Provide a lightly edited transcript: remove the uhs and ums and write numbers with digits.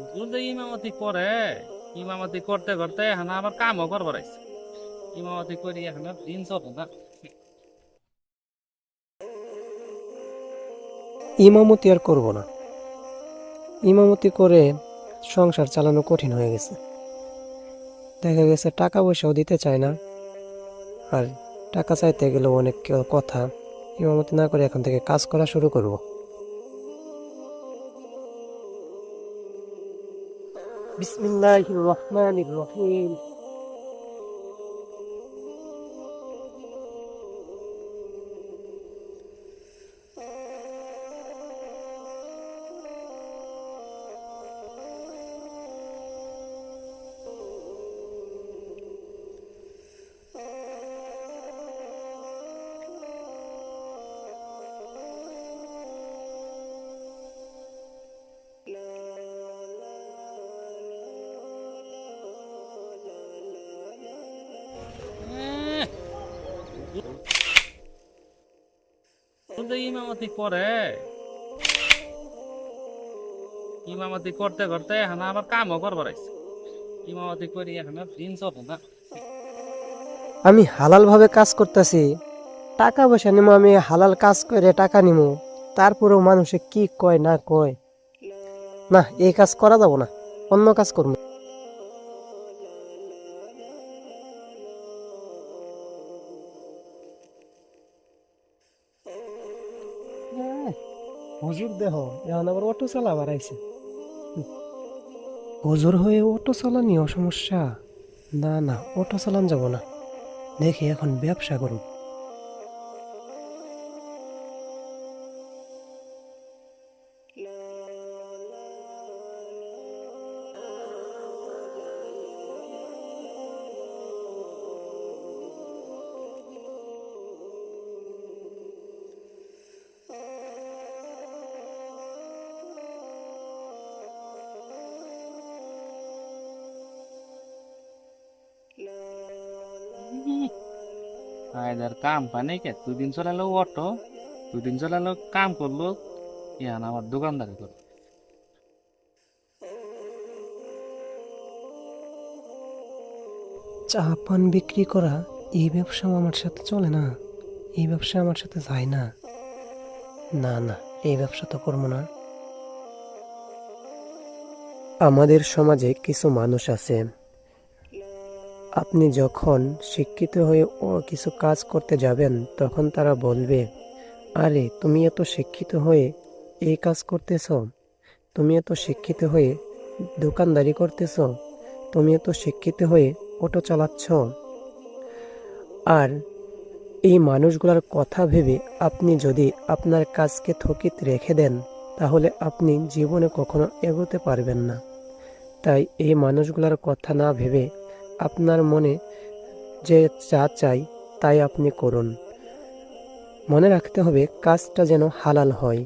হুজুর যে ইমামতি করে, ইমামতি করতে করতে এখন আবার কামও করবার আইছে। ইমামতি করি এখন আর দিন চলে না। ইমামতি আর করব না। ইমামতি করে সংসার চালানো কঠিন হয়ে গেছে। দেখা গেছে টাকা পয়সাও দিতে চায় না, আর টাকা চাইতে গেলেও অনেক কথা। ইমামতি না করে এখন থেকে কাজ করা শুরু করব। বিসমিল্লাহির রহমানির রহিম। এহ, হুজুর যে ইমামতি করে, ইমামতি করতে করতে এখন আবার কামও করবার আইছে। ইমামতি করি এখন আর দিন চলে না। আমি হালাল ভাবে কাজ করতেছি, টাকা পয়সা নিমো, আমি হালাল কাজ করে টাকা নিমো, তারপরেও মানুষে কি কয় না কয়। না, এই কাজ করা যাব না, অন্য কাজ করবো। হুজুর দেহ এখন আবার অটো চালাবার আইছে। হুজুর হয়ে অটো চালানিও সমস্যা। না না, অটো চালান যাব না, দেখি এখন ব্যবসা করুন। আয়দার কাম পাই কে, 2 দিন চলালো অটো, 2 দিন চলালো কাম করলো, ইয়ান আমার দোকানদারি করলো। চা পান বিক্রি করা, এই ব্যবসা আমার সাথে চলে না, এই ব্যবসা আমার সাথে যায় না। না না, এই ব্যবসা তো করবো না। আমাদের সমাজে কিছু মানুষ আছে, আপনি যখন শিক্ষিত হয়ে কিছু কাজ করতে যাবেন তখন তারা বলবে, আরে তুমি এত শিক্ষিত হয়ে এই কাজ করতেছ, তুমি এত শিক্ষিত হয়ে দোকানদারি করতেছ, তুমি এত শিক্ষিত হয়ে অটো চালাচ্ছ। আর এই মানুষগুলোর কথা ভেবে আপনি যদি আপনার কাজকে স্থগিত রেখে দেন, তাহলে আপনি জীবনে কখনো এগোতে পারবেন না। তাই এই মানুষগুলোর কথা না ভেবে আপনার মনে যে যা চাই তাই আপনি করুন। মনে রাখতে হবে কাজটা যেন হালাল হয়।